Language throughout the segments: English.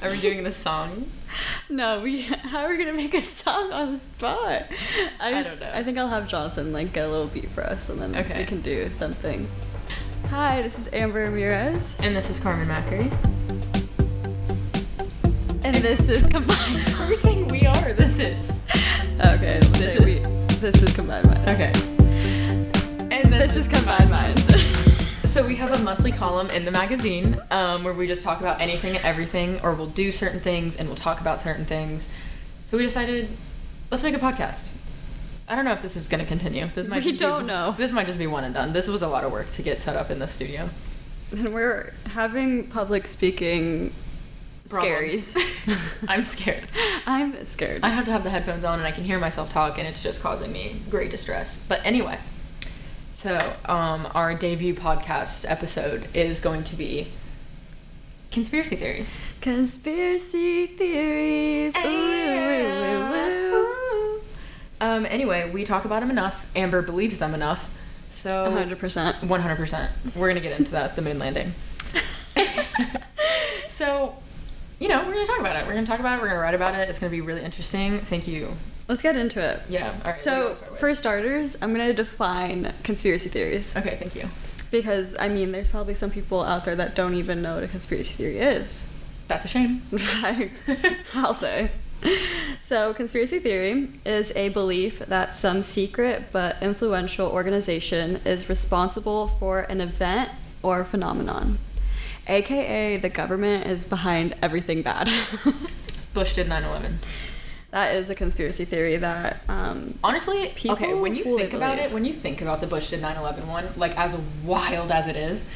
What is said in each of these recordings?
Are we doing the song? No, how are we gonna make a song on the spot? I don't know. I think I'll have Jonathan like get a little beat for us, and then we can do something. Hi, this is Amber Ramirez. And this is Carmen Macri. And this is Combined. Are we saying we are? This is. Okay, this is Combined Minds. Okay. And this is Combined Minds. So we have a monthly column in the magazine where we just talk about anything and everything, or we'll do certain things and we'll talk about certain things. So we decided, let's make a podcast. I don't know if this is going to continue. We don't know. This might just be one and done. This was a lot of work to get set up in the studio. And we're having public speaking scaries. I'm scared. I'm scared. I have to have the headphones on and I can hear myself talk, and it's just causing me great distress. But anyway, so our debut podcast episode is going to be conspiracy theories. Conspiracy theories. Ooh, ooh, ooh, ooh. Anyway, we talk about them enough. Amber believes them enough. So 100%. 100%. We're going to get into that, the moon landing. So, we're going to talk about it. We're going to write about it. It's going to be really interesting. Thank you. Let's get into it. Yeah. All right. So, for starters, I'm going to define conspiracy theories. Okay, thank you. Because, there's probably some people out there that don't even know what a conspiracy theory is. That's a shame. Right. I'll say. So, conspiracy theory is a belief that some secret but influential organization is responsible for an event or phenomenon. AKA, the government is behind everything bad. Bush did 9/11. That is a conspiracy theory that, honestly, okay, when you think about believe. it, when you think about the Bush did 9/11 one, like, as wild as it is,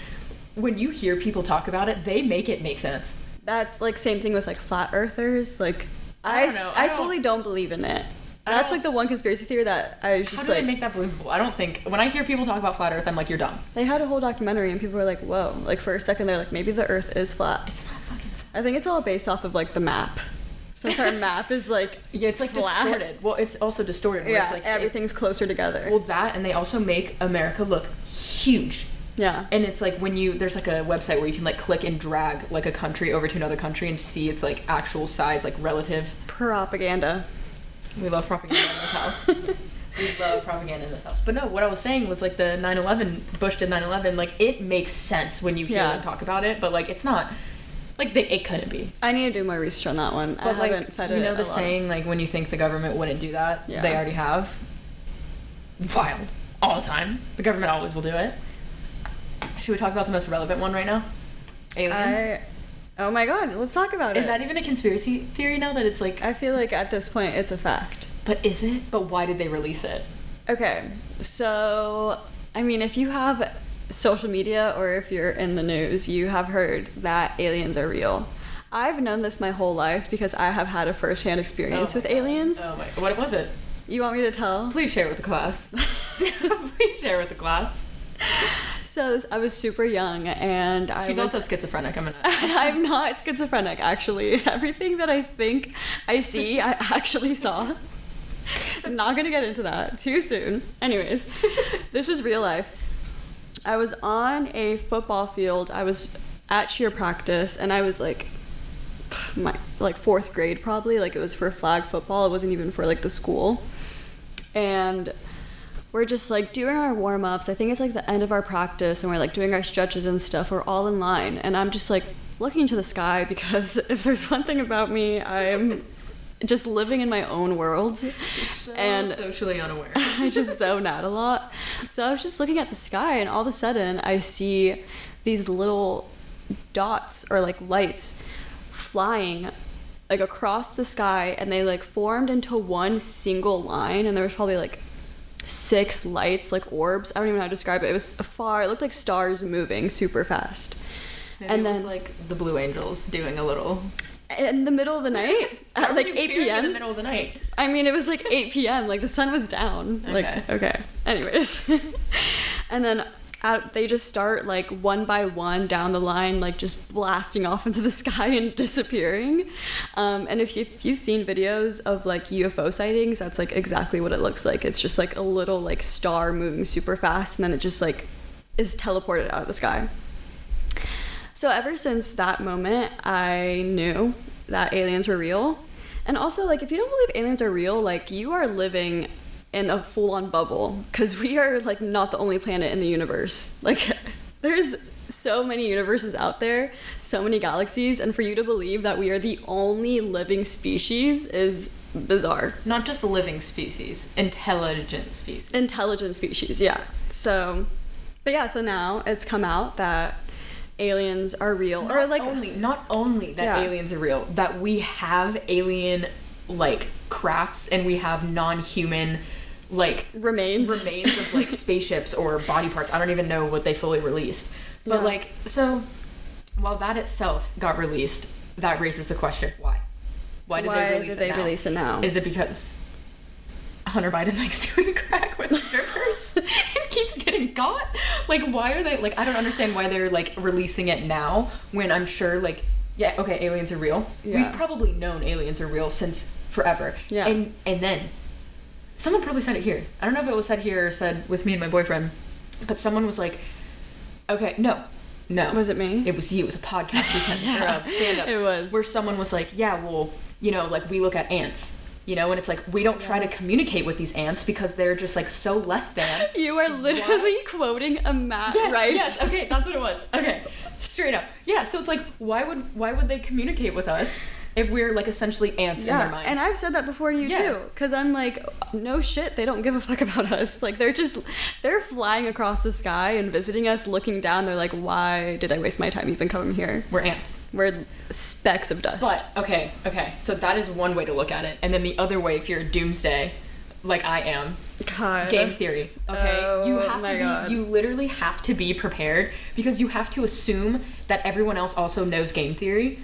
when you hear people talk about it, they make it make sense. That's, like, same thing with, like, flat earthers. Like, I fully don't believe in it. That's, like, the one conspiracy theory that I was just, How do they make that believable? I don't think... When I hear people talk about flat Earth, I'm like, you're dumb. They had a whole documentary, and people were like, whoa. Like, for a second, they're like, maybe the Earth is flat. It's not fucking flat. I think it's all based off of, like, the map. Since our map is, like, yeah, it's, like, flat. distorted. Well, it's also distorted. Yeah, it's like, everything's closer together. Well, that, and they also make America look huge. Yeah. And it's like when there's like a website where you can like click and drag like a country over to another country and see its like actual size, like relative. Propaganda. We love propaganda in this house. We love propaganda in this house. But no, what I was saying was like the 9/11, Bush did 9/11, like it makes sense when you hear them talk about it, but like it's not, like it couldn't be. I need to do more research on that one. But I haven't fed it. You know the saying, like when you think the government wouldn't do that, they already have. Wild. All the time. The government always will do it. Should we talk about the most relevant one right now? Aliens? Oh my god, let's talk about it. Is that even a conspiracy theory now that it's like... I feel like at this point it's a fact. But is it? But why did they release it? Okay, so, if you have social media or if you're in the news, you have heard that aliens are real. I've known this my whole life because I have had a first-hand experience with aliens. Oh my... What was it? You want me to tell? Please share with the class. Please share with the class. So I was super young, and She's also schizophrenic. I'm not schizophrenic, actually. Everything that I think I see, I actually saw. I'm not gonna get into that too soon. Anyways, this was real life. I was on a football field. I was at cheer practice, and I was like, fourth grade probably. Like it was for flag football. It wasn't even for like the school, and we're just like doing our warm-ups. I think it's like the end of our practice and we're like doing our stretches and stuff. We're all in line and I'm just like looking to the sky because if there's one thing about me, I'm just living in my own world. And socially unaware. I just zone out a lot. So I was just looking at the sky and all of a sudden I see these little dots or like lights flying like across the sky, and they like formed into one single line, and there was probably like 6 lights, like orbs. I don't even know how to describe it. It was far. It looked like stars moving super fast. Maybe and it was like the Blue Angels doing a little... In the middle of the night? At like 8 p.m.? In the middle of the night. It was like 8 p.m. Like the sun was down. Okay. Anyways. And then they just start like one by one down the line, like just blasting off into the sky and disappearing. And if you've seen videos of like UFO sightings, that's like exactly what it looks like. It's just like a little like star moving super fast, and then it just like is teleported out of the sky. So ever since that moment, I knew that aliens were real. And also, like, if you don't believe aliens are real, like, you are living in a full-on bubble, because we are, like, not the only planet in the universe. Like, there's so many universes out there, so many galaxies, and for you to believe that we are the only living species is bizarre. Not just living species, intelligent species. Intelligent species, yeah. So, but yeah, so now it's come out that aliens are real. Not only that aliens are real, that we have alien, like, crafts, and we have non-human, like, remains of, like, spaceships or body parts. I don't even know what they fully released. But, like, so, while that itself got released, that raises the question, why? Why did they release it now? Is it because Hunter Biden likes doing crack with strippers and keeps getting caught? Like, why are they, like, I don't understand why they're, like, releasing it now when I'm sure, like, yeah, okay, aliens are real. Yeah. We've probably known aliens are real since forever. Yeah. And then, someone probably said it here. I don't know if it was said here or said with me and my boyfriend, but someone was like, okay, no. Was it me? It was you. It was a podcast you sent or a stand-up. It was. Where someone was like, yeah, well, you know, like, we look at ants, you know, and it's like, we don't try to communicate with these ants because they're just, like, so less than. You are literally quoting a Matt Rife. Yes, okay, that's what it was. Okay, straight up. Yeah, so it's like, why would they communicate with us if we're, like, essentially ants in their mind? And I've said that before to you too, because I'm like, no shit, they don't give a fuck about us. Like, they're flying across the sky and visiting us, looking down. They're like, why did I waste my time even coming here? We're ants. We're specks of dust. But okay, so that is one way to look at it, and then the other way, if you're a doomsday, like I am, God. Game theory. Okay, you literally have to be prepared, because you have to assume that everyone else also knows game theory.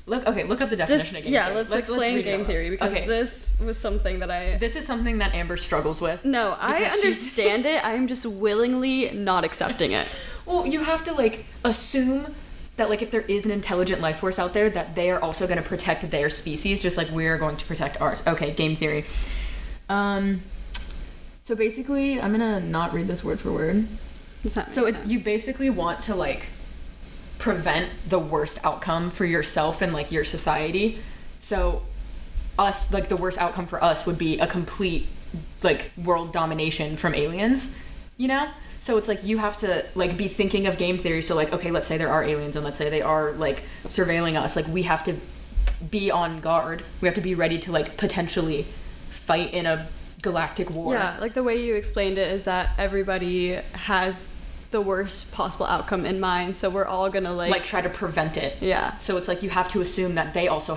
Look up the definition of game theory. Yeah, let's explain game theory, because this was something that This is something that Amber struggles with. No, I understand it. I am just willingly not accepting it. Well, you have to, like, assume that, like, if there is an intelligent life force out there, that they are also going to protect their species, just like we're going to protect ours. Okay, game theory. So basically, I'm gonna not read this word for word. So it's, you basically want to, like, prevent the worst outcome for yourself and, like, your society. So us, like, the worst outcome for us would be a complete, like, world domination from aliens, you know? So it's like, you have to, like, be thinking of game theory. So, like, okay, let's say there are aliens and let's say they are, like, surveilling us. Like, we have to be on guard. We have to be ready to, like, potentially fight in a galactic war. Yeah, like, the way you explained it is that everybody has the worst possible outcome in mind, so we're all gonna, like try to prevent it. Yeah. So it's like, you have to assume that they're also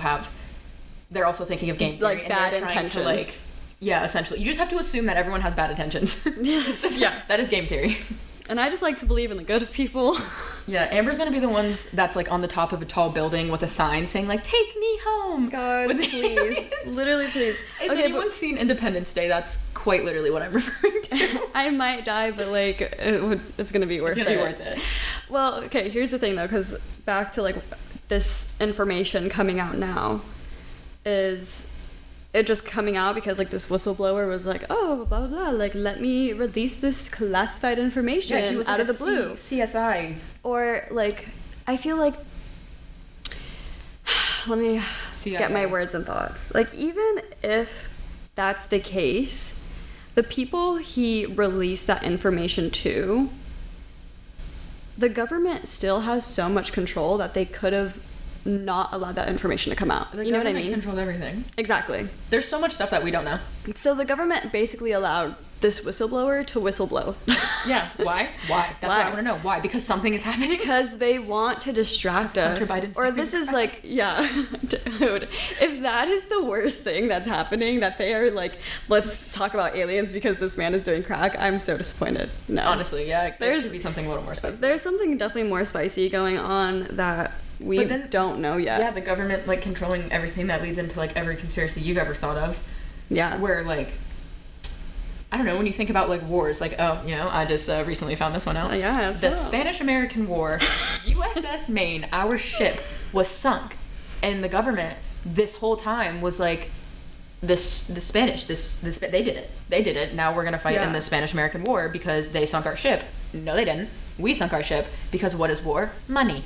thinking of game theory, like, bad intentions. Essentially. You just have to assume that everyone has bad intentions. Yes. Yeah, that is game theory. And I just like to believe in the good of people. Yeah, Amber's gonna be the ones that's, like, on the top of a tall building with a sign saying, like, take me home. God, please. Literally, please. If anyone's seen Independence Day, that's quite literally what I'm referring to. I might die, but, like, it's gonna be worth it. It's gonna be worth it. Well, okay, here's the thing, though, because back to, like, this information coming out now is it just coming out because, like, this whistleblower was like, oh, blah, blah, blah, like, let me release this classified information he was out like of the blue. CSI. Or, like, I feel like, let me get my words and thoughts. Like, even if that's the case, the people he released that information to, the government still has so much control that they could have not allowed that information to come out. You know what I mean? Controlled everything. Exactly. There's so much stuff that we don't know. So the government basically allowed this whistleblower to whistleblow. Yeah. Why? That's what I want to know. Why? Because something is happening? Because they want to distract us. Or this is like, yeah, dude, if that is the worst thing that's happening, that they are like, let's talk about aliens because this man is doing crack, I'm so disappointed. No. Honestly, yeah. There should be something a little more spicy. There's something definitely more spicy going on that we don't know yet. Yeah, the government, like, controlling everything that leads into, like, every conspiracy you've ever thought of. Yeah. Where, like, I don't know, when you think about, like, wars, like, oh, you know, I just recently found this one out. Yeah, the Spanish-American War, USS Maine, our ship was sunk, and the government this whole time was like, the Spanish, they did it. Now we're gonna fight in the Spanish-American War because they sunk our ship. No, they didn't. We sunk our ship because what is war? Money.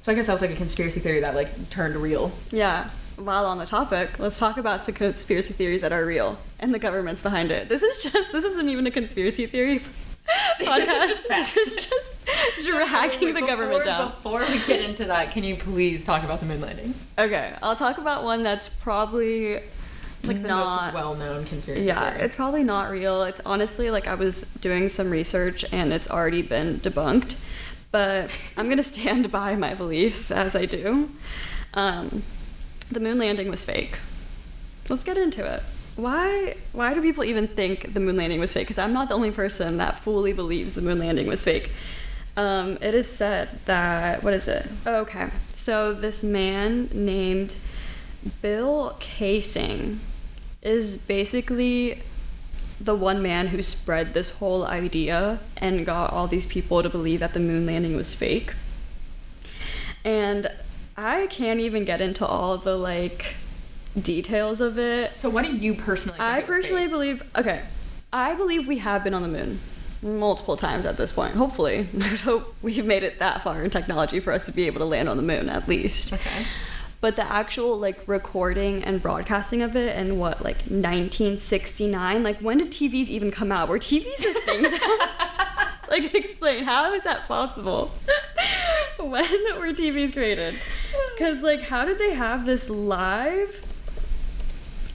So I guess that was like a conspiracy theory that like turned real. Yeah. While on the topic, let's talk about some conspiracy theories that are real and the government's behind it. This isn't even a conspiracy theory podcast. This is just dragging the government down. Before we get into that, can you please talk about the moon landing? Okay, I'll talk about one that's probably it's like the most well-known conspiracy theory. Yeah, it's probably not real. It's honestly like I was doing some research and it's already been debunked, but I'm gonna stand by my beliefs as I do. The moon landing was fake. Let's get into it. Why do people even think the moon landing was fake? Because I'm not the only person that fully believes the moon landing was fake. It is said that, what is it? Oh, okay. So this man named Bill Kaysing is basically the one man who spread this whole idea and got all these people to believe that the moon landing was fake. And I can't even get into all of the like details of it. So what do you personally think I personally believe, okay, I believe we have been on the moon multiple times at this point. Hopefully. I would hope we've made it that far in technology for us to be able to land on the moon at least. Okay. But the actual like recording and broadcasting of it in what, like 1969? Like when did TVs even come out? Were TVs a thing now? Like explain, how is that possible? When were TVs created? Because like how did they have this live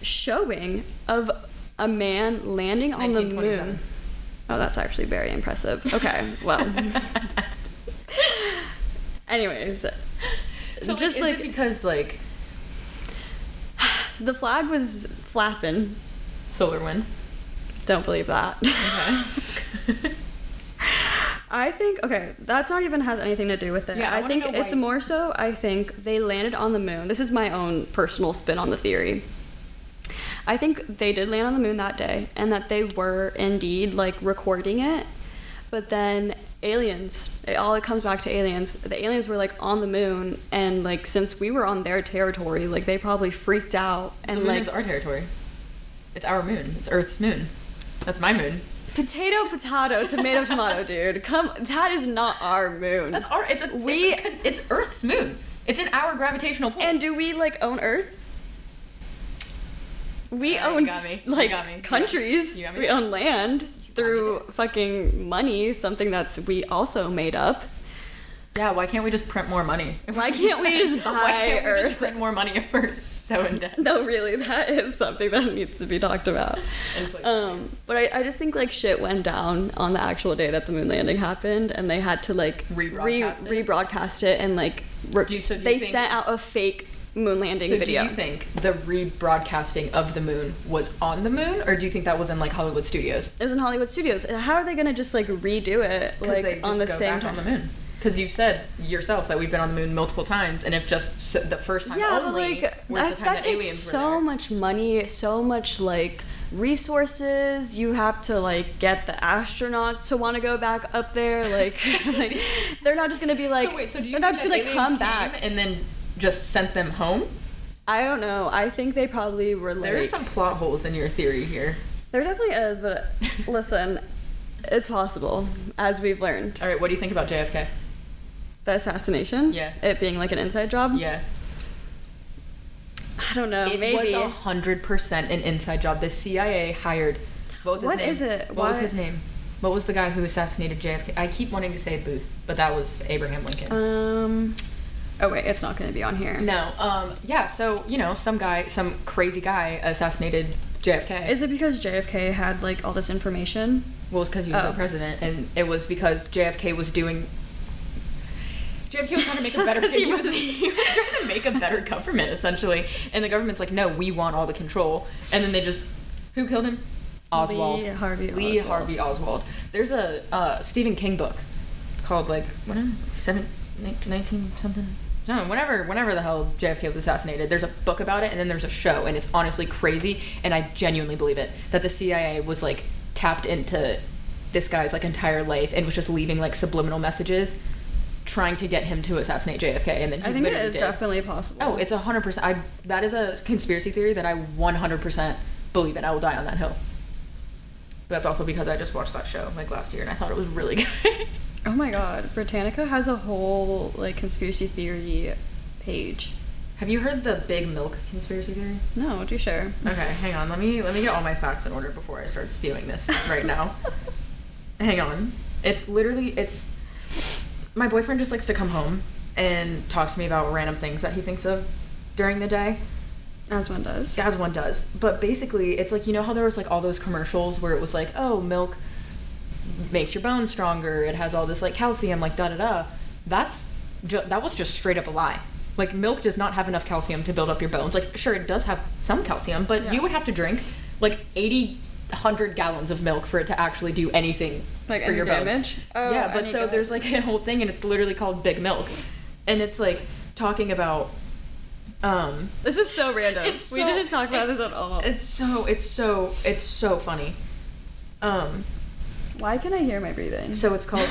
showing of a man landing on the moon? Oh, that's actually very impressive. Okay, well. Anyways. So just like, is it because like the flag was flapping. Solar wind. Don't believe that. Okay. I think, okay, that's not even has anything to do with it. Yeah, I think it's more so, I think they landed on the moon. This is my own personal spin on the theory. I think they did land on the moon that day and that they were indeed like recording it, but then aliens, it comes back to aliens. The aliens were like on the moon, and like since we were on their territory, like they probably freaked out. And the moon like, is our territory. It's our moon. It's Earth's moon. That's my moon. Potato, tomato, tomato, dude. That is not our moon. That's our. It's Earth's moon. It's in our gravitational pull. And do we like own Earth? We own like countries. We own land through fucking money, something that's we also made up. Yeah, why can't we just print more money? Why can't we just buy why can't Earth? We just print more money if we're so in debt? No, really, that is something that needs to be talked about. But I just think like shit went down on the actual day that the moon landing happened, and they had to like rebroadcast it and like they sent out a fake moon landing video. Do you think the rebroadcasting of the moon was on the moon, or do you think that was in like Hollywood studios? It was in Hollywood studios. How are they gonna just like redo it like they just on the go same back time on the moon? Because you said yourself that we've been on the moon multiple times, and if just the first time only was the time that aliens were there. That takes so much money, so much like resources. You have to like get the astronauts to want to go back up there. Like they're not just gonna be like. So do you they're not just gonna come back and then just sent them home? I don't know. I think they probably were like. There's some plot holes in your theory here. There definitely is, but listen, it's possible, as we've learned. All right, what do you think about JFK? The assassination? Yeah. It being like an inside job? Yeah. I don't know. Maybe. It was 100% an inside job. The CIA hired. What was his name? What is it? What was his name? What was the guy who assassinated JFK? I keep wanting to say Booth, but that was Abraham Lincoln. Oh wait, it's not going to be on here. No. Yeah. So some crazy guy assassinated JFK. Is it because JFK had like all this information? Well, it's because he was the president, and it was because JFK was trying to make a better. He was trying to make a better government, essentially, and the government's like, no, we want all the control, and then they just who killed him? Oswald. Lee Harvey Oswald. There's a Stephen King book called like what is it? 19 something. No, whenever the hell JFK was assassinated, there's a book about it, and then there's a show, and it's honestly crazy, and I genuinely believe it, that the CIA was like tapped into this guy's like entire life and was just leaving like subliminal messages trying to get him to assassinate JFK, and then he I think it is did. definitely possible. Oh, it's 100%. That is a conspiracy theory that I 100% believe in. I will die on that hill. But that's also because I just watched that show like last year, and I thought it was really good. Oh my god, Britannica has a whole like conspiracy theory page. Have you heard the big milk conspiracy theory? No, do share. Okay, hang on. Let me get all my facts in order before I start spewing this right now. Hang on. It's my boyfriend just likes to come home and talk to me about random things that he thinks of during the day. As one does. As one does. But basically, it's like, you know how there was like all those commercials where it was like, oh, milk makes your bones stronger. It has all this like calcium, like da-da-da. That was just straight up a lie. Like, milk does not have enough calcium to build up your bones. Like, sure, it does have some calcium, but you would have to drink like 100 gallons of milk for it to actually do anything like for your damage? bones. Oh, yeah, but so there's like a whole thing, and it's literally called Big Milk, and it's like talking about. This is so random. We didn't talk about this at all. It's so funny. Why can I hear my breathing? So it's called.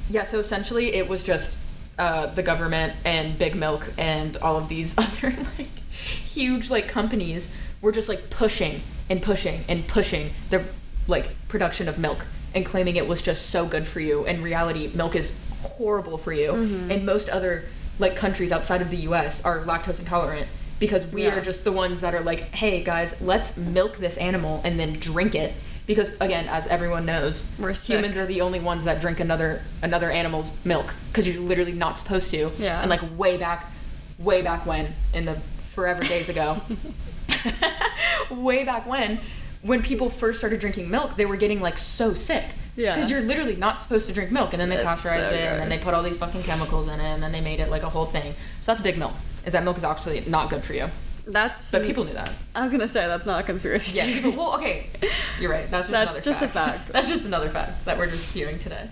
Yeah. So essentially, it was just. The government and Big Milk and all of these other like huge like companies were just like pushing the like production of milk and claiming it was just so good for you. In reality, milk is horrible for you. And most other like countries outside of the US are lactose intolerant because we are just the ones that are like, hey guys, let's milk this animal and then drink it. Because again, as everyone knows, humans are the only ones that drink another animal's milk because you're literally not supposed to. Yeah. And like way back when in the forever days ago, way back when people first started drinking milk, they were getting like so sick. Yeah. Because you're literally not supposed to drink milk, and then they pasteurized it, and then they put all these fucking chemicals in it, and then they made it like a whole thing. So that's Big Milk. Is that milk is actually not good for you. But people knew that. I was gonna say that's not a conspiracy. Yeah, people. Well, okay, you're right. That's just a fact. That's just another fact that we're just spewing today.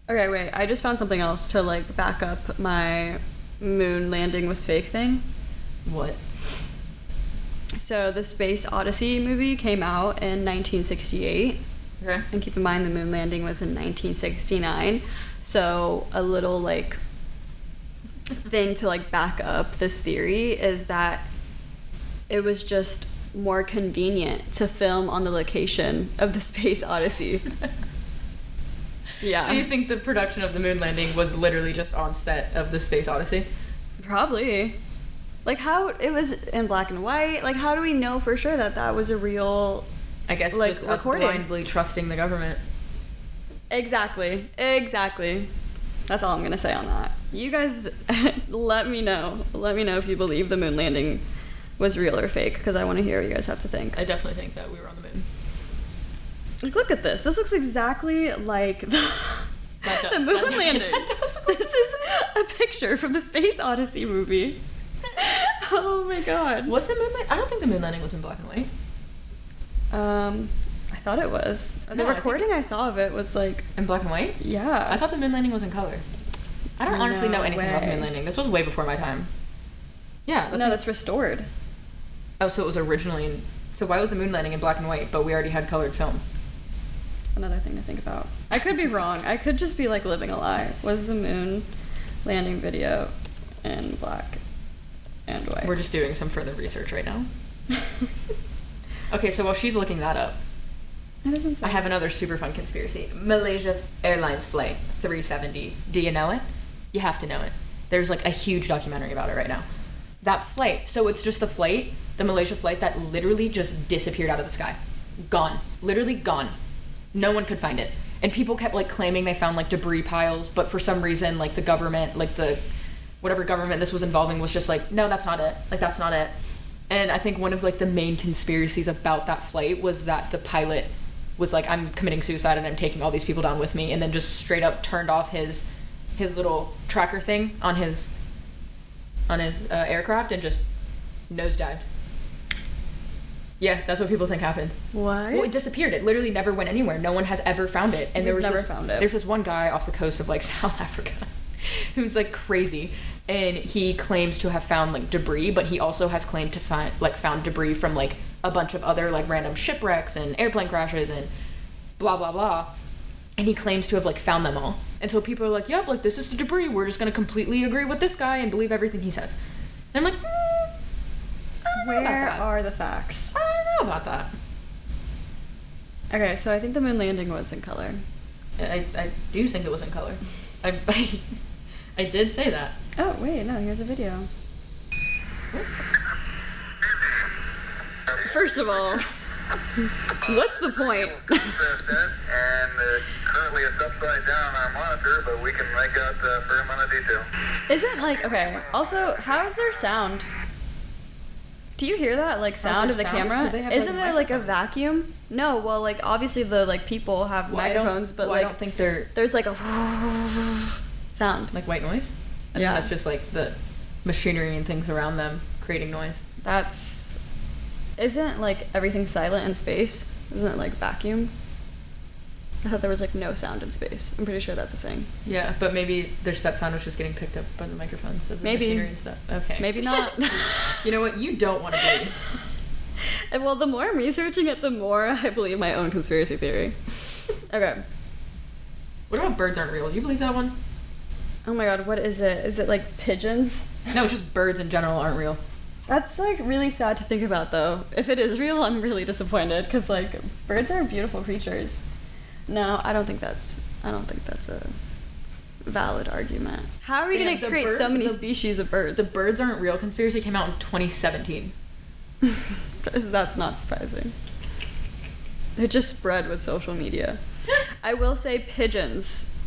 Okay, wait. I just found something else to like back up my moon landing was fake thing. What? So the Space Odyssey movie came out in 1968. Okay. And keep in mind the moon landing was in 1969. So a little like thing to like back up this theory is that it was just more convenient to film on the location of the Space Odyssey. Yeah. So you think the production of the moon landing was literally just on set of the Space Odyssey? Probably. Like how it was in black and white. Like how do we know for sure that that was a real? I guess like, just recording. Us blindly trusting the government. Exactly. That's all I'm gonna say on that. You guys, let me know. Let me know if you believe the moon landing was real or fake, because I want to hear what you guys have to think. I definitely think that we were on the moon. Like, look at this. This looks exactly like the moon landing. This is a picture from the Space Odyssey movie. Oh my god. Was the moon landing? I don't think the moon landing was in black and white. I thought it was. The recording I saw of it was like in black and white. Yeah. I thought the moon landing was in color. I don't honestly know anything about the moon landing. This was way before my time. Yeah. That's restored. Oh, so it was originally in... So why was the moon landing in black and white, but we already had colored film? Another thing to think about. I could be wrong. I could just be like living a lie. Was the moon landing video in black and white? We're just doing some further research right now. Okay, so while she's looking that up, I have another super fun conspiracy. Malaysia Airlines Flight 370. Do you know it? You have to know it. There's like a huge documentary about it right now. That flight, so it's just the flight, the Malaysia flight that literally just disappeared out of the sky. Gone. Literally gone. No one could find it. And people kept like claiming they found like debris piles, but for some reason like the government, like the whatever government this was involving was just like, no, that's not it. Like that's not it. And I think one of like the main conspiracies about that flight was that the pilot was like, I'm committing suicide and I'm taking all these people down with me, and then just straight up turned off his little tracker thing on his aircraft and just nosedived. Yeah, that's what people think happened. What? Well, it disappeared. It literally never went anywhere. No one has ever found it. And there's this one guy off the coast of like South Africa who's like crazy, and he claims to have found like debris, but he also has claimed to found debris from like a bunch of other like random shipwrecks and airplane crashes and blah blah blah, and he claims to have like found them all. And so people are like, yep, like this is the debris, we're just gonna completely agree with this guy and believe everything he says. And I'm like, where are the facts? I don't know about that. Okay, so I think the moon landing was in color. I do think it was in color. I did say that. Oh, wait, no, here's a video. First of all, what's the point? And currently it's upside down on our monitor, but we can make out a fair amount of detail. Isn't like, okay, also, how is there sound? Do you hear that, like, sound of the sound? camera? 'Cause they have, Isn't like, there, like, a microphones. vacuum? No, well, like, obviously the, like, people have Well, I don't- microphones, but, well, like, I don't think they're there's, like, a sound. like white noise. I Yeah. think that's just like the machinery and things around them creating noise. Isn't, like, everything silent in space? Isn't it, like, vacuum? I thought there was, like, no sound in space. I'm pretty sure that's a thing. Yeah, but maybe that sound was just getting picked up by the microphones of the Maybe. machinery and stuff. Okay. Maybe not. You know what? You don't want to believe. And well, the more I'm researching it, the more I believe my own conspiracy theory. Okay. What about birds aren't real? Do you believe that one? Oh my god, what is it? Is it like pigeons? No, it's just birds in general aren't real. That's like really sad to think about though. If it is real, I'm really disappointed because like birds are beautiful creatures. No, I don't think that's a valid argument. How are we Damn, going to the create so birds- many the- species of birds? The birds aren't real conspiracy came out in 2017. That's not surprising. It just spread with social media. I will say pigeons.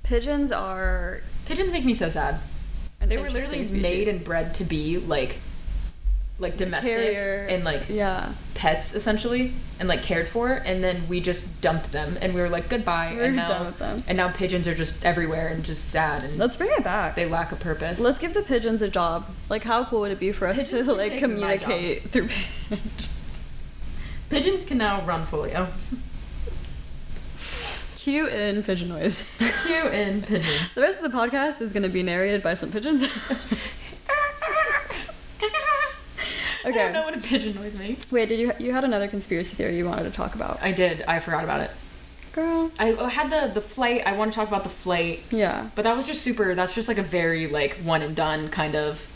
Pigeons are Pigeons make me so sad. an They were interesting literally species. made and bred to be like domestic Carrier, and like yeah. pets essentially and like cared for, and then we just dumped them and we were like goodbye. We're and now, done with them. And now pigeons are just everywhere and just sad and Let's bring it back. they lack a purpose. Let's give the pigeons a job. Like, how cool would it be for us Pigeons to can like take my communicate through pigeons? Pigeons can now run Folio. Cue in pigeon noise. Cue in pigeon. The rest of the podcast is going to be narrated by some pigeons. I don't know what a pigeon noise makes. Wait, you had another conspiracy theory you wanted to talk about? I did. I forgot about it. Girl. I had the flight. I want to talk about the flight. Yeah. But that was just super. That's just like a very like one and done kind of.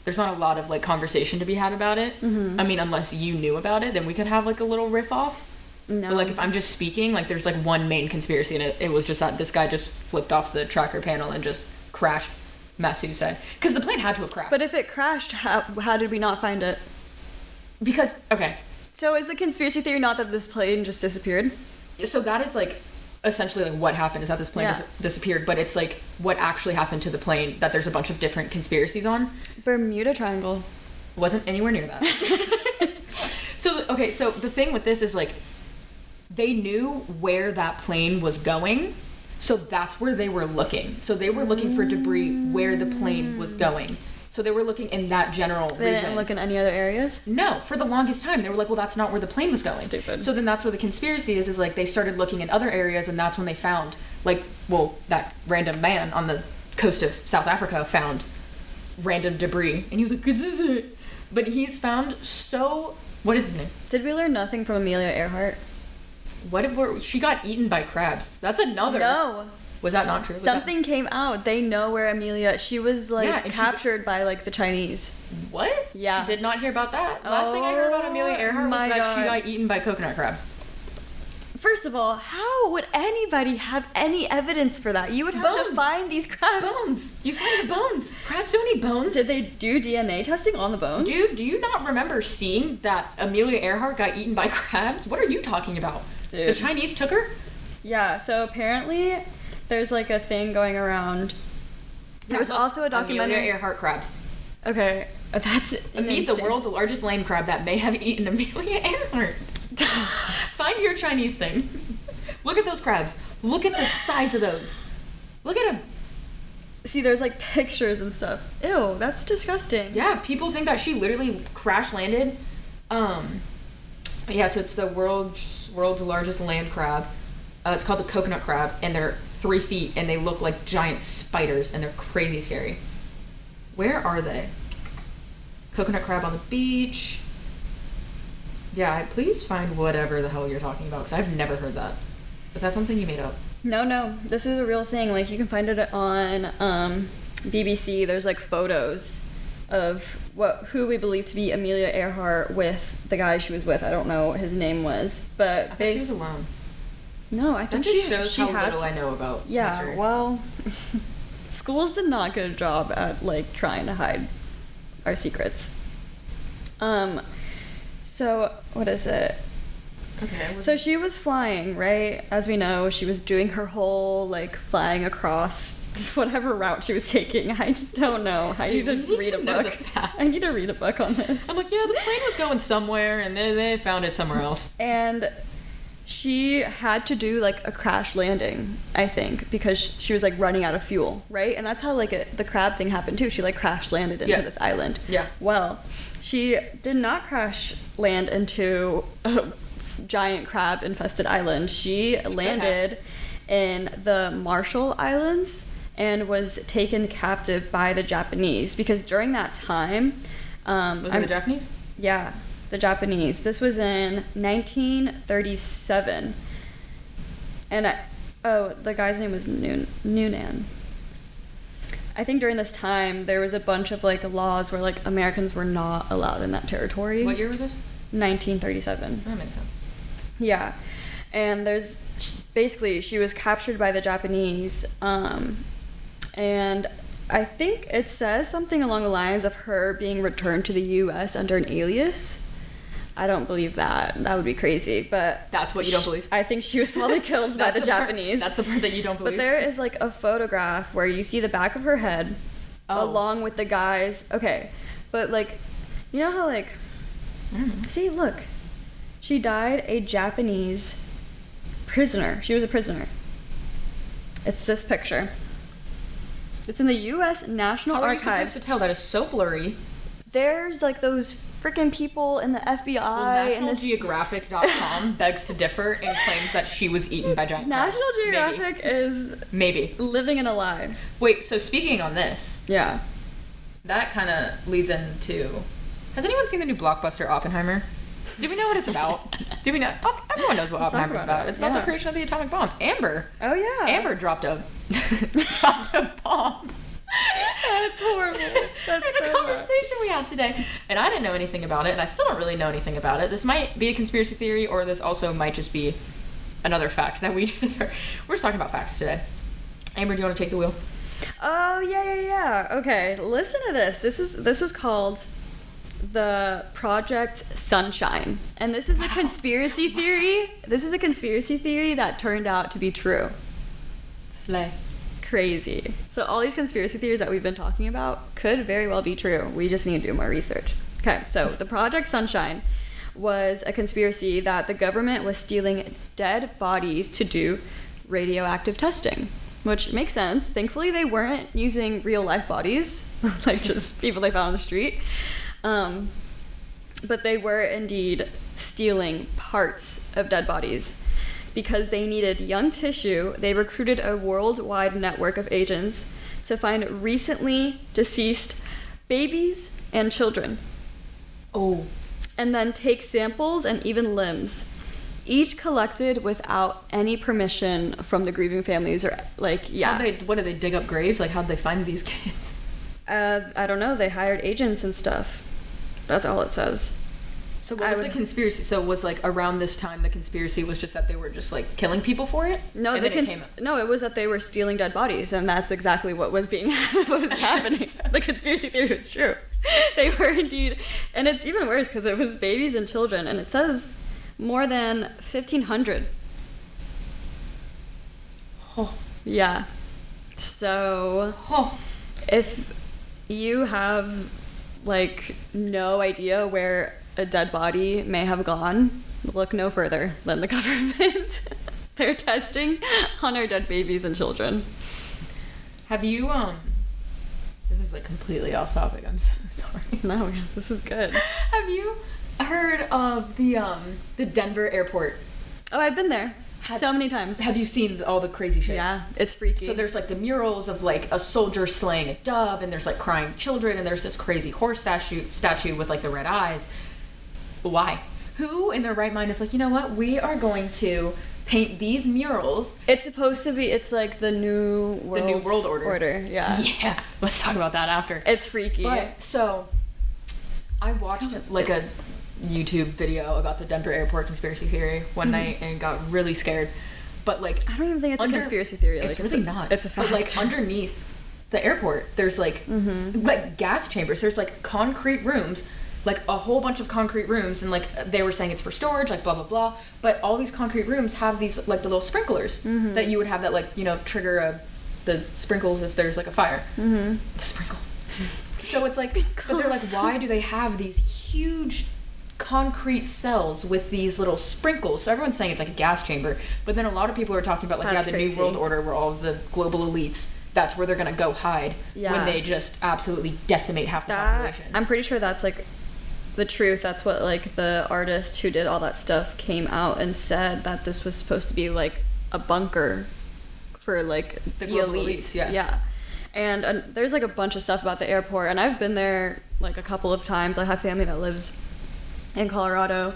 There's not a lot of like conversation to be had about it. Mm-hmm. I mean, unless you knew about it, then we could have like a little riff off. No. But like if I'm just speaking, like there's like one main conspiracy, and it was just that this guy just flipped off the tracker panel and just crashed Massachusetts because the plane had to have crashed. But if it crashed, how did we not find it? Because okay, So is the conspiracy theory not that this plane just disappeared? so that is like essentially like what happened is that this plane Yeah. disappeared, but it's like what actually happened to the plane that there's a bunch of different conspiracies on. Bermuda Triangle. Wasn't anywhere near that. So okay, so the thing with this is like they knew where that plane was going, so that's where they were looking. So they were looking for debris where the plane was going. So they were looking in that general They region. didn't look in any other areas? No, for the longest time they were like, well, that's not where the plane was going. Stupid. So then that's where the conspiracy is like they started looking in other areas, and that's when they found like, well, that random man on the coast of South Africa found random debris, and he was like, this is it. But he's found so. What is his name? Did we learn nothing from Amelia Earhart? She got eaten by crabs. That's another. No. Was that not true? Was that- Something came out. They know where Amelia. She was like Yeah, and she- captured by like the Chinese. What? Yeah. Did not hear about that. Last thing I heard about Amelia Earhart was my that she God. got eaten by coconut crabs. First of all, how would anybody have any evidence for that? You would have to Bones. find these crabs. Bones. You find the bones. Crabs don't eat bones. Did they do DNA testing on the bones? Dude, do you not remember seeing that Amelia Earhart got eaten by crabs? What are you talking about? Dude. The Chinese took her? Yeah. So apparently, there's like a thing going around. There was also a documentary. Amelia Earhart crabs. Okay, that's Meet the insane. world's largest land crab that may have eaten Amelia Earhart. Find your Chinese thing. Look at those crabs. Look at the size of those. Look at them. See, there's like pictures and stuff. Ew, that's disgusting. Yeah, people think that she literally crash landed. Yes, it's the world's largest land crab. It's called the coconut crab, and they're 3 feet, and they look like giant spiders, and they're crazy scary. Where are they? Coconut crab on the beach. Yeah, please find whatever the hell you're talking about, because I've never heard that. Is that something you made up? No, this is a real thing. Like you can find it on BBC. There's like photos of who we believe to be Amelia Earhart with the guy she was with. I don't know what his name was, but I thought she was alone. No, I think That just shows she how had little I know about Yeah, history. well, schools did not get a job at, like, trying to hide our secrets. So, what is it? Okay. So she was flying, right? As we know, she was doing her whole, like, flying across whatever route she was taking. I don't know. I need to read a book. I need to read a book on this. I'm like, yeah, the plane was going somewhere, and they found it somewhere else. And she had to do, like, a crash landing, I think, because she was, like, running out of fuel, right? And that's how, like, the crab thing happened, too. She, like, crash landed into this island. Yeah. Well, she did not crash land into a giant crab infested island. She landed in the Marshall Islands and was taken captive by the Japanese, because during that time Was it the Japanese? Yeah, the Japanese. This was in 1937. And the guy's name was Noonan. I think during this time there was a bunch of, like, laws where, like, Americans were not allowed in that territory. What year was this? 1937. That makes sense. Yeah. And basically she was captured by the Japanese, and I think it says something along the lines of her being returned to the US under an alias. I don't believe that. That would be crazy, but That's what you don't believe? I think she was probably killed by the Japanese. That's the part that you don't believe? But there is, like, a photograph where you see the back of her head along with the guys. Okay. But, like, you know how, like, see, look. She died a Japanese prisoner. She was a prisoner. It's this picture. It's in the U.S. National How are you Archives. supposed to tell? That is so blurry. There's, like, those freaking people in the FBI Well, and this NationalGeographic.com begs to differ and claims that she was eaten by giant crabs. National Geographic is Maybe. living in a lie. Wait, so speaking on this, Yeah. that kind of leads into... Has anyone seen the new blockbuster Oppenheimer? Do we know what it's about? Do we know? Oh, everyone knows what Let's talk Oppenheimer's about about. it, It's about the yeah. creation of the atomic bomb. Amber. Oh, yeah. Amber dropped a bomb. That's horrible. That's In a so conversation we had today. And I didn't know anything about it, and I still don't really know anything about it. This might be a conspiracy theory, or this also might just be another fact that we just heard. We're just talking about facts today. Amber, do you want to take the wheel? Oh, yeah. Okay, listen to this. This was called the Project Sunshine. And this is a conspiracy theory. This is a conspiracy theory that turned out to be true. Slay. Crazy. So all these conspiracy theories that we've been talking about could very well be true. We just need to do more research. Okay, so the Project Sunshine was a conspiracy that the government was stealing dead bodies to do radioactive testing, which makes sense. Thankfully, they weren't using real life bodies, like just people they found on the street. But they were indeed stealing parts of dead bodies. Because they needed young tissue, they recruited a worldwide network of agents to find recently deceased babies and children. Oh. And then take samples and even limbs, each collected without any permission from the grieving families or, like, yeah. What did they dig up graves? Like, how'd they find these kids? I don't know. They hired agents and stuff. That's all it says. So what was the conspiracy? So was, like, around this time the conspiracy was just that they were just, like, killing people for it? No, and no, it was that they were stealing dead bodies, and that's exactly what was happening. The conspiracy theory was true. They were indeed, and it's even worse because it was babies and children, and it says more than 1,500. Oh. Yeah. So, if you have, like, no idea where a dead body may have gone, look no further than the government. They're testing on our dead babies and children. Have you, this is, like, completely off topic, I'm so sorry. No, this is good. Have you heard of the Denver airport? Oh, I've been there so many times. Have you seen all the crazy shit? Yeah, it's freaky. So there's, like, the murals of, like, a soldier slaying a dove, and there's, like, crying children, and there's this crazy horse statue with, like, the red eyes. Why? Who in their right mind is like, you know what? We are going to paint these murals. It's supposed to be, it's like the new world order. Yeah. Yeah. Let's talk about that after. It's freaky. But, so, I watched, like, a YouTube video about the Denver airport conspiracy theory one night and got really scared. but like I don't even think it's a conspiracy theory. It's like, really not. It's a fact. But like underneath the airport, there's like like gas chambers. There's like concrete rooms, like a whole bunch of concrete rooms, and like they were saying it's for storage, like blah blah blah. But all these concrete rooms have these like the little sprinklers that you would have that like, you know, trigger the sprinkles if there's like a fire. The sprinkles. So it's like, but they're like, why do they have these huge concrete cells with these little sprinkles? So everyone's saying it's like a gas chamber, but then a lot of people are talking about like, That's the crazy. New World Order, where all of the global elites, that's where they're gonna go hide when they just absolutely decimate half the population. I'm pretty sure that's like the truth. That's what like the artist who did all that stuff came out and said, that this was supposed to be like a bunker for like the global elites. elites. And there's like a bunch of stuff about the airport, and I've been there like a couple of times. I have family that lives in Colorado,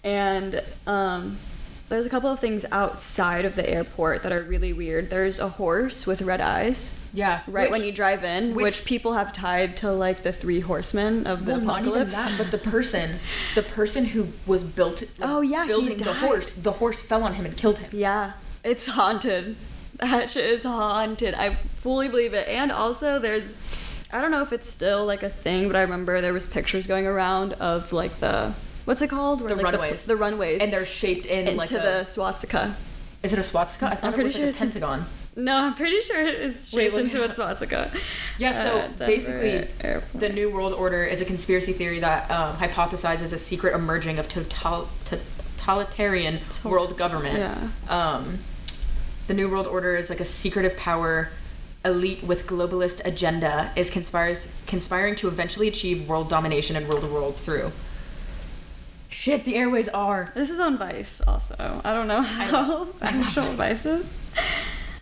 and there's a couple of things outside of the airport that are really weird. There's a horse with red eyes. Yeah, When you drive in, which people have tied to like the 3 horsemen of the apocalypse. Not even that, but the person who was building he the died. horse fell on him and killed him. Yeah, it's haunted. That shit is haunted. I fully believe it. And also there's, I don't know if it's still like a thing, but I remember there was pictures going around of like the, what's it called? Where, the like, runways. The runways. And they're shaped into like the swastika. Is it a swastika? I thought I'm it pretty was sure like a it's pentagon. No, I'm pretty sure it's shaped into a swastika. Yeah, so Denver basically, Airport. the New World Order is a conspiracy theory that hypothesizes a secret emerging of totalitarian world government. Yeah. The New World Order is like a secretive power elite with globalist agenda is conspiring to eventually achieve world domination and rule the world through. Shit, the airways are. This is on Vice also. I don't know how actual Vice is.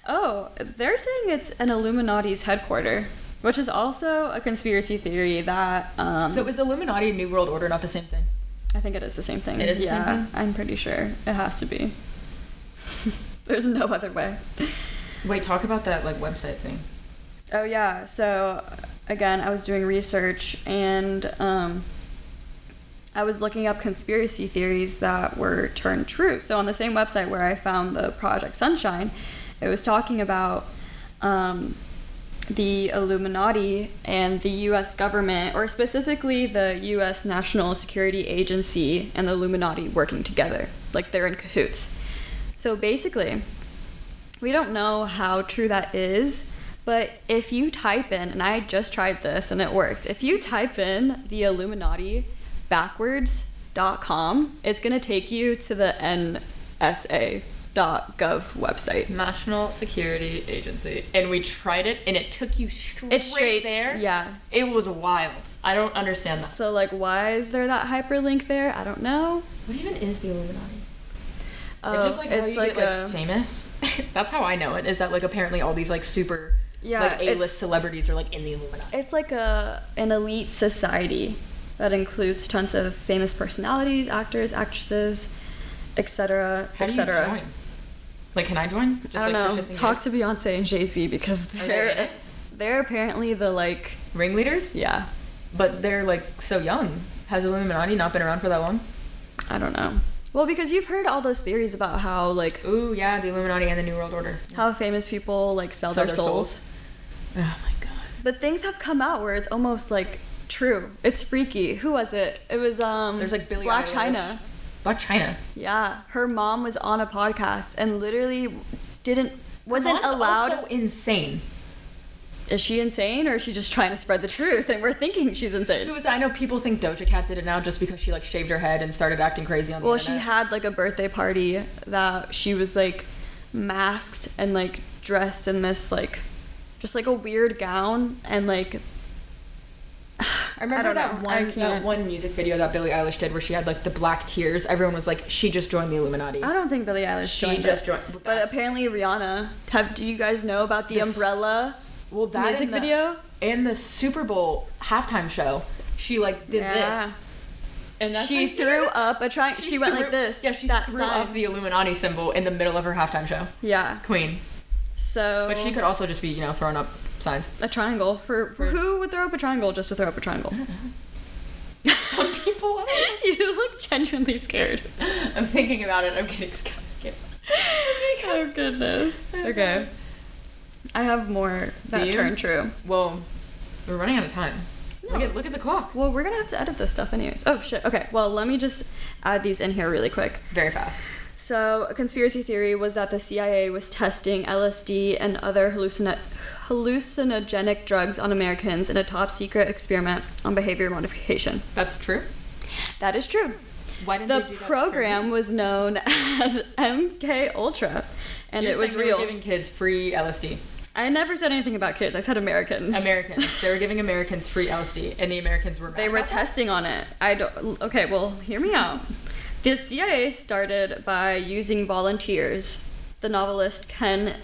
Oh, they're saying it's an Illuminati's headquarter, which is also a conspiracy theory that... So is Illuminati and New World Order not the same thing? I think it is the same thing. It is the same thing? I'm pretty sure. It has to be. There's no other way. Wait, talk about that like website thing. Oh yeah, so again, I was doing research and I was looking up conspiracy theories that were turned true. So on the same website where I found the Project Sunshine, it was talking about the Illuminati and the U.S. government, or specifically the U.S. National Security Agency and the Illuminati working together. Like they're in cahoots. So basically, we don't know how true that is, but if you type in, and I just tried this and it worked, if you type in the Illuminati backwards.com, it's going to take you to the NSA.gov website. National Security Agency. And we tried it and it took you straight there? Yeah. It was wild. I don't understand that. So like, why is there that hyperlink there? I don't know. What even is the Illuminati? Oh, It's just like how it's you like get like famous. That's how I know it. Is that like apparently all these like super like A-list celebrities are like in the Illuminati. It's like an elite society that includes tons of famous personalities, actors, actresses, etc., How do you etc. join? Like, can I join? Just I don't like know. for shits and Talk gigs? to Beyonce and Jay-Z because Are they in it? they're apparently the like Ringleaders? yeah. But they're like so young. Has Illuminati not been around for that long? I don't know. Well, because you've heard all those theories about how like Ooh, yeah, the Illuminati and the New World Order. how famous people like sell their souls. Oh my god. But things have come out where it's almost like true. It's freaky. Who was it? It was There's like Billie Black Eilish. China. Black China. Yeah, her mom was on a podcast and literally wasn't Her mom's allowed. Also insane. Is she insane or is she just trying to spread the truth and we're thinking she's insane? I know people think Doja Cat did it now just because she like shaved her head and started acting crazy on the Well, internet. she had like a birthday party that she was like masked and like dressed in this like just like a weird gown and like I remember don't know. that one music video that Billie Eilish did where she had like the black tears. Everyone was like, she just joined the Illuminati. I don't think Billie Eilish She joined just it. joined. But apparently Rihanna. Do you guys know about the This- umbrella Well, that music in the, video? in the Super Bowl halftime show, she like did this. And that's She like, threw up a triangle. She went like this. Yeah, she that threw side. up the Illuminati symbol in the middle of her halftime show. Yeah. Queen. So. But she could also just be, you know, throwing up signs. A triangle. For who would throw up a triangle just to throw up a triangle? Some people. You look genuinely scared. I'm thinking about it. I'm getting so scared. I'm Oh goodness. Okay. I have more that turn true. Well, we're running out of time. No, look at the clock. Well, we're gonna have to edit this stuff anyways. Oh shit. Okay. Well, let me just add these in here really quick. Very fast. So, a conspiracy theory was that the CIA was testing LSD and other hallucinogenic drugs on Americans in a top secret experiment on behavior modification. That's true. That is true. Why didn't The they do that program was known as MK Ultra, and You're it was saying real. They were giving kids free LSD. I never said anything about kids. I said Americans. Americans. They were giving Americans free LSD, and the Americans were mad They were about that? testing on it. I don't. Okay, well, hear me out. The CIA started by using volunteers. The novelist Ken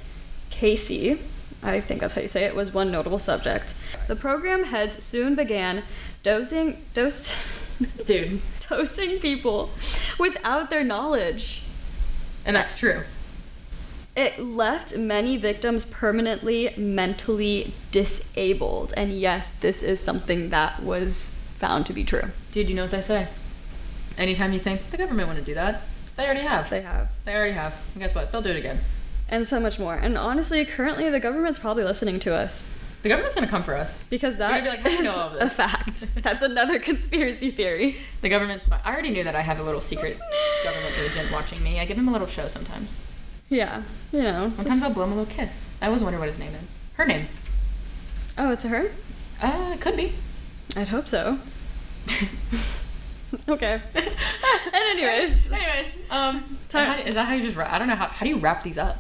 Casey, I think that's how you say it, was one notable subject. The program heads soon began dosing people without their knowledge. And that's true. It left many victims permanently mentally disabled. And yes, this is something that was found to be true. Dude, you know what they say? Anytime you think the government wouldn't do that, they already have. They have. They already have. And guess what? They'll do it again. And so much more. And honestly, currently the government's probably listening to us. The government's gonna come for us. Because They're that gonna be like, how do you is know all this? a fact. That's another conspiracy theory. The government's. I already knew that I have a little secret government agent watching me. I give him a little show sometimes. Yeah, you know. Sometimes I'll blow him a little kiss. I always wonder what his name is. Her name. Oh, it's a her? It could be. I'd hope so. Okay. And anyways, is that how you just? I don't know how do you wrap these up?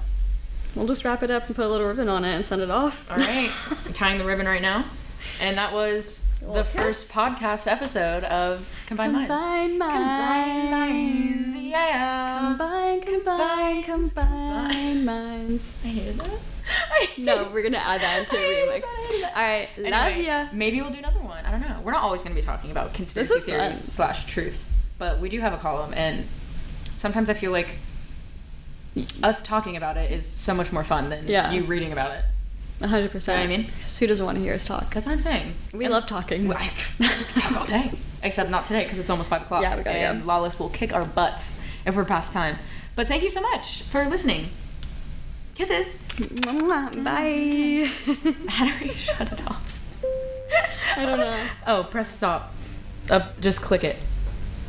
we'll just wrap it up and put a little ribbon on it and send it off. All right, I'm tying the ribbon right now, and that was the first podcast episode of Combined Minds. Combined minds. Yeah. Combined minds. I hated that. No, we're gonna add that into a remix. All right, love Anyway, ya. Maybe we'll do another one. I don't know. We're not always going to be talking about conspiracy This is theories fun. / truths, but we do have a column, and sometimes I feel like us talking about it is so much more fun than you reading about it. 100%. You know what I mean? Who doesn't want to hear us talk? That's what I'm saying. We love talking. I could talk all day, except not today because it's almost 5 o'clock. Yeah, we gotta and go. Lawless will kick our butts if we're past time. But thank you so much for listening. Kisses. Mwah, bye. How do we shut it off? I don't know. Oh, press stop. Just click it.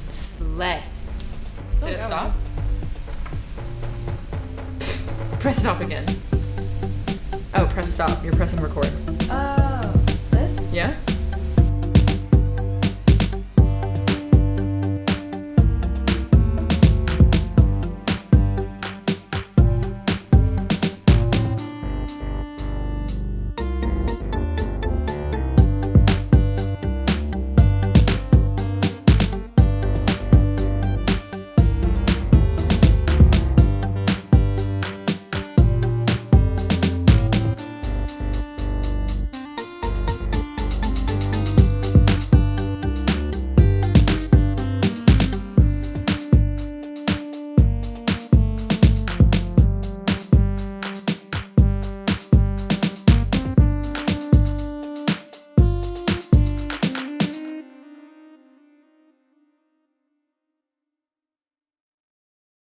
Slay. Did it stop? Press stop again. Oh, press stop. You're pressing record. Oh, this? Yeah?